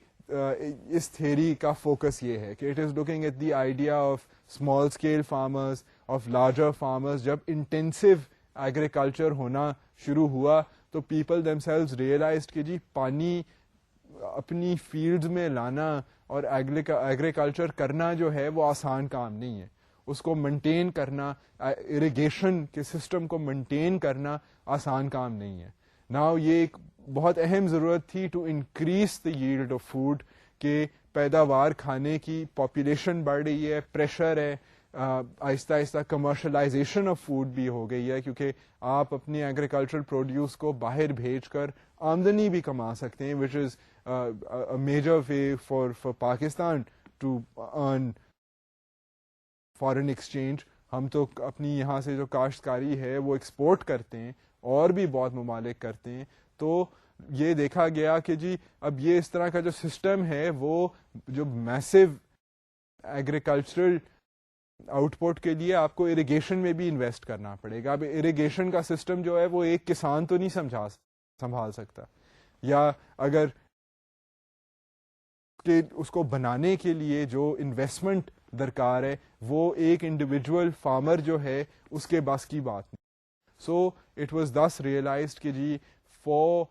اس تھیری کا فوکس یہ ہے کہ it is looking at the idea of small scale farmers, of larger farmers. جب انٹینسو ایگریکلچر ہونا شروع ہوا تو پیپل دیم سیلوز ریئلائزڈ کہ جی پانی اپنی فیلڈز میں لانا اور ایگریکلچر کرنا جو ہے وہ آسان کام نہیں ہے. اس کو مینٹین کرنا, اریگیشن کے سسٹم کو مینٹین کرنا آسان کام نہیں ہے. ناؤ یہ ایک بہت اہم ضرورت تھی to increase the yield of food, کہ پیداوار کھانے کی پاپولیشن بڑھ رہی ہے, پریشر ہے, آہستہ آہستہ کمرشلائزیشن آف فوڈ بھی ہو گئی ہے کیونکہ آپ اپنی ایگریکلچرل پروڈیوس کو باہر بھیج کر آمدنی بھی کما سکتے ہیں, which is major way for Pakistan to earn foreign exchange. ہم تو اپنی یہاں سے جو کاشتکاری ہے وہ ایکسپورٹ کرتے ہیں اور بھی بہت ممالک کرتے ہیں. تو یہ دیکھا گیا کہ جی اب یہ اس طرح کا جو سسٹم ہے وہ جو میسو ایگریکلچرل آؤٹ پٹ کے لیے آپ کو اریگیشن میں بھی انویسٹ کرنا پڑے گا. اب اریگیشن کا سسٹم جو ہے وہ ایک کسان تو نہیں سنبھال سکتا, یا اگر کہ اس کو بنانے کے لیے جو انویسٹمنٹ درکار ہے وہ ایک انڈیویجول فارمر جو ہے اس کے بس کی بات نہیں. So it was this realized کہ جی for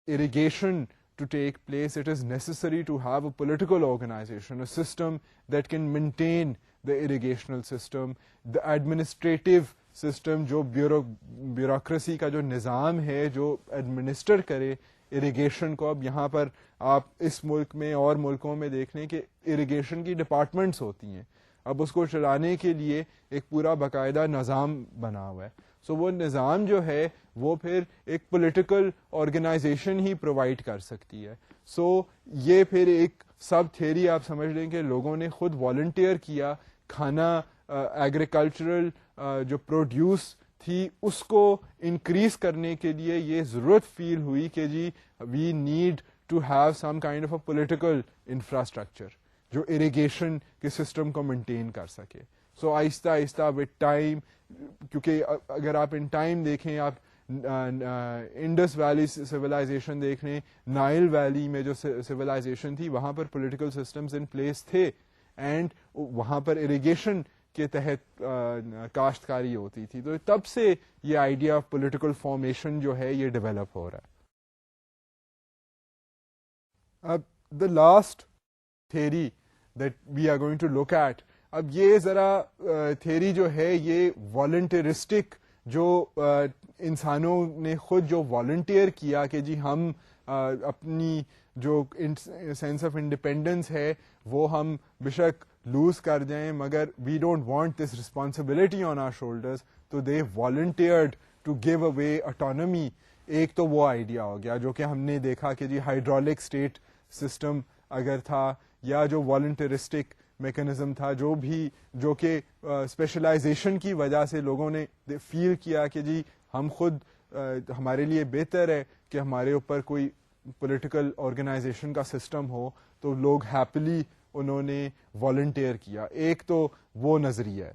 irrigation to take place it is necessary to have a political organization, a system that can maintain the irrigational system, the administrative system جو بیوروکریسی کا جو نظام ہے جو ایڈمنسٹر کرے irrigation کو. اب یہاں پر آپ اس ملک میں اور ملکوں میں دیکھ لیں کہ اریگیشن کی ڈپارٹمنٹس ہوتی ہیں, اب اس کو چلانے کے لیے ایک پورا باقاعدہ نظام بنا ہوا ہے. سو وہ نظام جو ہے وہ پھر ایک پولیٹیکل آرگنائزیشن ہی پرووائڈ کر سکتی ہے. سو یہ پھر ایک سب تھیری آپ سمجھ لیں کہ لوگوں نے خود والنٹیئر کیا, کھانا ایگریکلچرل جو پروڈیوس تھی اس کو انکریز کرنے کے لیے یہ ضرورت فیل ہوئی کہ جی we need to have some kind of a political infrastructure جو اریگیشن کے سسٹم کو مینٹین کر سکے. سو آہستہ آہستہ وتھ ٹائم, کیونکہ اگر آپ ان ٹائم دیکھیں, آپ انڈس ویلی سویلائزیشن دیکھ لیں, نائل ویلی میں جو سویلائزیشن تھی وہاں پر پولیٹیکل سسٹمز ان پلیس تھے اینڈ وہاں پر اریگیشن کے تحت کاشتکاری ہوتی تھی. تو تب سے یہ آئیڈیا آف پولیٹیکل فارمیشن جو ہے یہ ڈیولپ ہو رہا ہے. اب the last theory that we are going to look at, اب یہ ذرا تھیری جو ہے یہ والنٹرسٹک جو انسانوں نے خود جو والنٹیئر کیا کہ جی ہم اپنی جو سینس آف انڈیپینڈنس ہے وہ ہم بشک لوز کر جائیں مگر we don't want this responsibility on our shoulders, تو they volunteered to give away autonomy. ایک تو وہ آئیڈیا ہو گیا جو کہ ہم نے دیکھا کہ جی ہائیڈرولک اسٹیٹ سسٹم اگر تھا یا جو والنٹرسٹک میکنزم تھا جو کہ اسپیشلائزیشن کی وجہ سے لوگوں نے فیل کیا کہ جی ہم خود ہمارے لیے بہتر ہے کہ ہمارے اوپر کوئی پولیٹیکل آرگنائزیشن کا سسٹم ہو, تو لوگ ہیپیلی انہوں نے والنٹیئر کیا. ایک تو وہ نظریہ ہے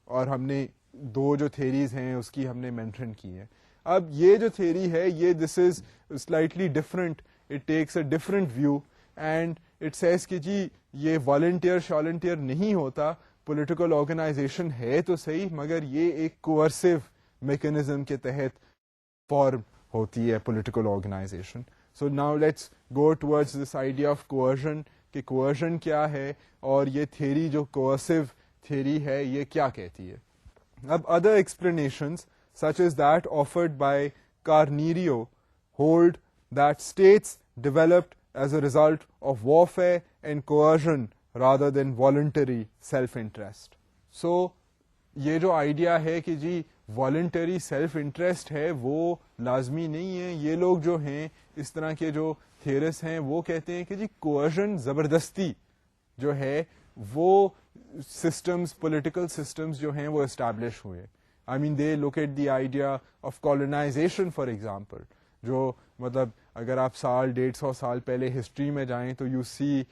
اور ہم نے دو جو تھیریز ہیں اس کی ہم نے مینشن کی ہے. اب یہ جو تھیری ہے یہ this is slightly different, it takes a different view and it says کہ جی یہ والنٹیئر نہیں ہوتا, پولیٹیکل آرگنائزیشن ہے تو صحیح مگر یہ ایک کوورسو میکنزم کے تحت فارم ہوتی ہے political organization. So now let's go towards this idea of coercion کہ کوورژن کیا ہے اور یہ تھیری جو کوورسو تھیری ہے یہ کیا کہتی ہے. اب other explanations such as that offered by Carneiro hold that states developed as a result of warfare and coercion rather than voluntary self-interest. So یہ جو آئیڈیا ہے کہ جی والنٹری سیلف انٹرسٹ ہے وہ لازمی نہیں ہے. یہ لوگ جو ہیں اس طرح کے جو تھیرس ہیں وہ کہتے ہیں کہ جی کوئرژن زبردستی جو ہے وہ سسٹمز پولیٹیکل سسٹمز جو ہیں وہ اسٹیبلش ہوئے. I mean they look at the idea of colonization for example, جو مطلب اگر آپ 150 سال پہلے ہسٹری میں جائیں تو you see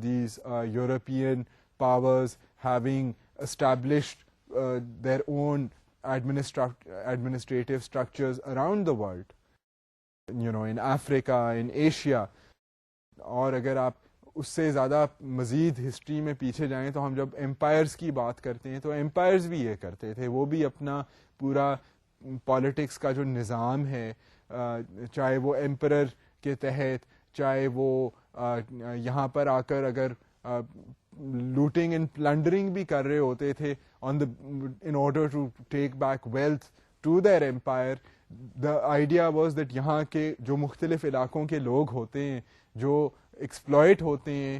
these European powers having established their own administrative structures around the world, in Africa, in Asia. اور اگر آپ اس سے زیادہ مزید ہسٹری میں پیچھے جائیں تو ہم جب امپائرز کی بات کرتے ہیں تو امپائرز بھی یہ کرتے تھے, وہ بھی اپنا پورا پالیٹکس کا جو نظام ہے چاہے وہ ایمپرر کے تحت, چاہے وہ یہاں پر آ کر اگر لوٹنگ اینڈ پلنڈرنگ بھی کر رہے ہوتے تھے in order to take back wealth to their empire. The idea was that یہاں کے جو مختلف علاقوں کے لوگ ہوتے ہیں جو ایکسپلائٹ ہوتے ہیں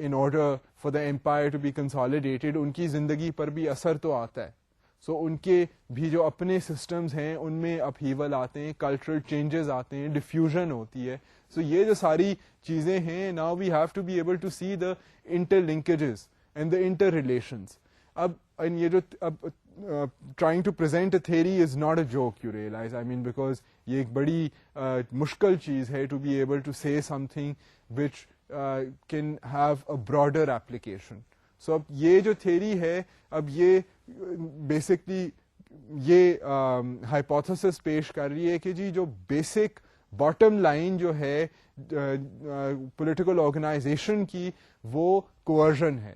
in order for the empire to be consolidated, ان کی زندگی پر بھی اثر تو آتا ہے. سو ان کے بھی جو اپنے سسٹمز ہیں ان میں اپہیول آتے ہیں, کلچرل چینجز آتے ہیں, ڈیفیوژن ہوتی ہے. سو یہ جو ساری چیزیں ہیں, now we have to be able to see the interlinkages and the interrelations. اب یہ جو trying to present a theory is not a joke, you realize, I mean, because یہ ایک بڑی مشکل چیز ہے to be able to say something which can have a broader application. So اب یہ جو تھیری ہے, اب یہ بیسکلی یہ ہائپوتھیسس پیش کر رہی ہے کہ جی جو بیسک باٹم لائن جو ہے پولیٹیکل آرگنائزیشن کی وہ کوورژن ہے.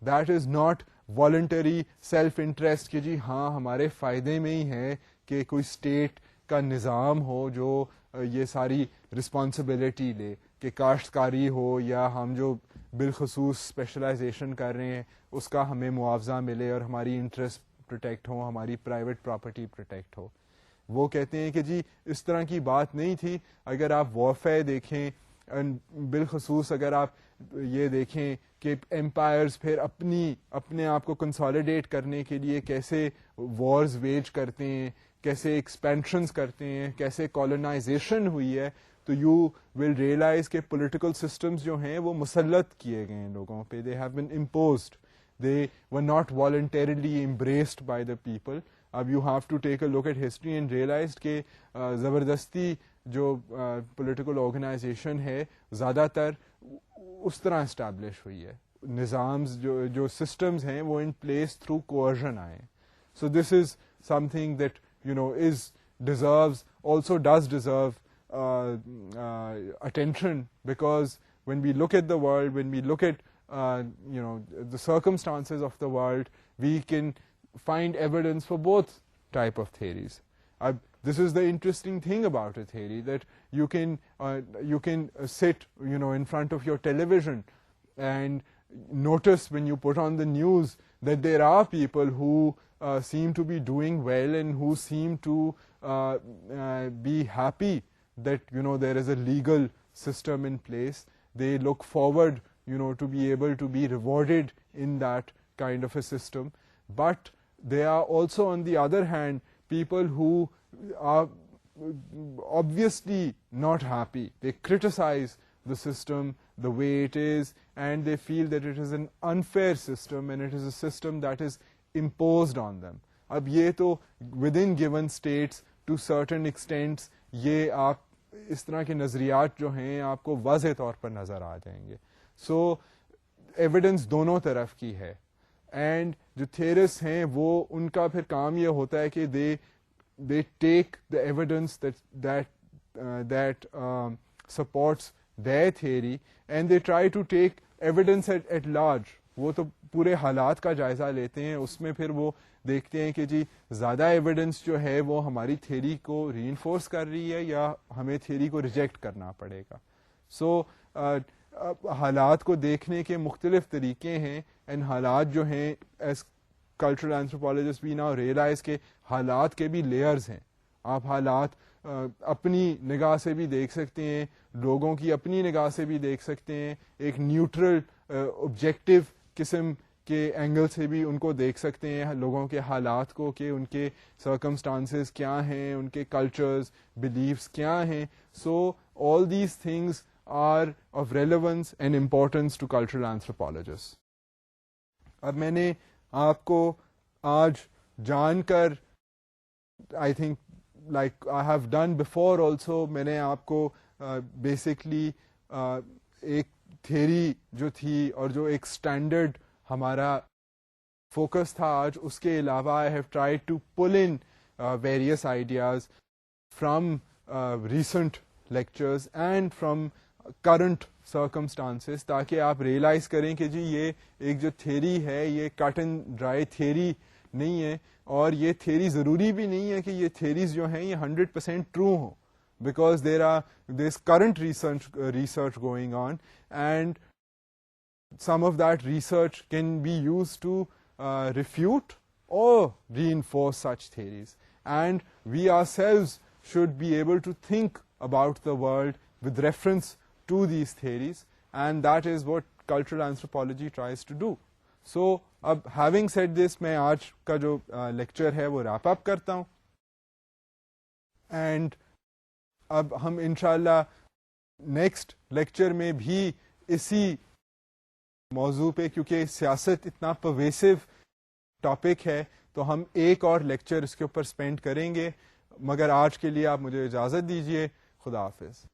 That is not voluntary self interest کہ جی ہاں ہمارے فائدے میں ہی ہے کہ کوئی اسٹیٹ کا نظام ہو جو یہ ساری رسپانسبلٹی لے, کہ کاشتکاری ہو یا ہم جو بالخصوص اسپیشلائزیشن کر رہے ہیں اس کا ہمیں معاوضہ ملے اور ہماری انٹرسٹ پروٹیکٹ ہو, ہماری پرائیویٹ پراپرٹی پروٹیکٹ ہو. وہ کہتے ہیں کہ جی اس طرح کی بات نہیں تھی. اگر آپ وارفیئر دیکھیں, بالخصوص اگر آپ یہ دیکھیں کہ امپائرز پھر اپنے آپ کو کنسالیڈیٹ کرنے کے لیے کیسے وارز ویج کرتے ہیں, کیسے ایکسپینشنز کرتے ہیں, کیسے کالونائزیشن ہوئی ہے, تو یو ول ریئلائز کہ پولیٹیکل سسٹمز جو ہیں وہ مسلط کیے گئے ہیں لوگوں پہ. They have been imposed, they were not voluntarily embraced by the people. اب you have to take a look at history and realize کہ زبردستی جو پولیٹیکل آرگنائزیشن ہے زیادہ تر اس طرح اسٹیبلش ہوئی ہے, نظامز جو سسٹمز ہیں وہ ان پلیس تھرو کوورژن آئے. So this is something that is deserves also does deserve attention, because when we look at the world, when we look at the circumstances of the world, we can find evidence for both type of theories. This is the interesting thing about a theory, that you can sit in front of your television and notice when you put on the news that there are people who seem to be doing well and who seem to be happy that there is a legal system in place. They look forward to be able to be rewarded in that kind of a system. But there are also, on the other hand, people who are obviously not happy. They criticize the system the way it is, and they feel that it is an unfair system and it is a system that is imposed on them. اب یہ تو within given states to certain extents یہ آپ اس طرح کے نظریات جو ہیں آپ کو واضح طور پر نظر آ جائیں گے. سو ایویڈنس دونوں طرف کی ہے, اینڈ جو تھیرس ہیں وہ ان کا پھر کام یہ ہوتا ہے کہ they take the evidence that supports their theory and they try to take evidence at large. وہ تو پورے حالات کا جائزہ لیتے ہیں, اس میں پھر وہ دیکھتے ہیں کہ جی زیادہ ایویڈنس جو ہے وہ ہماری تھیوری کو ری انفورس کر رہی ہے یا ہمیں تھیوری کو ریجیکٹ کرنا پڑے گا. سو حالات کو دیکھنے کے مختلف طریقے ہیں, اینڈ حالات جو ہیں as cultural anthropologist we now realize کہ حالات کے بھی لیئرز ہیں. آپ حالات اپنی نگاہ سے بھی دیکھ سکتے ہیں, لوگوں کی اپنی نگاہ سے بھی دیکھ سکتے ہیں, ایک نیوٹرل آبجیکٹو قسم کے اینگل سے بھی ان کو دیکھ سکتے ہیں, لوگوں کے حالات کو کہ ان کے سرکمسٹانسز کیا ہیں, ان کے کلچرز بلیفس کیا ہیں. So all these things are of relevance and importance to cultural anthropologist. اب میں نے آپ کو آج جان کر I think like I have done before also, میں نے آپ کو بیسکلی ایک تھیوری جو تھی اور جو ایک اسٹینڈرڈ ہمارا فوکس تھا آج, اس کے علاوہ I have tried to pull in various ideas from recent lectures and from current circumstances, تاکہ آپ ریئلائز کریں کہ جی یہ ایک جو تھیوری ہے یہ کٹ اینڈ ڈرائی تھیوری نہیں ہے, اور یہ تھیوری ضروری بھی نہیں ہے کہ یہ تھیوریز جو ہیں یہ 100% ٹرو ہوں, because there is current research going on, and some of that research can be used to refute or reinforce such theories, and we ourselves should be able to think about the world with reference to these theories, and that is what cultural anthropology tries to do. So اب having said this, میں آج کا جو lecture ہے وہ wrap up کرتا ہوں, and اب ہم انشاءاللہ نیکسٹ لیکچر میں بھی اسی موضوع پہ, کیونکہ سیاست اتنا پرویسو ٹاپک ہے تو ہم ایک اور لیکچر اس کے اوپر اسپینڈ کریں گے. مگر آج کے لیے آپ مجھے اجازت دیجیے. خدا حافظ.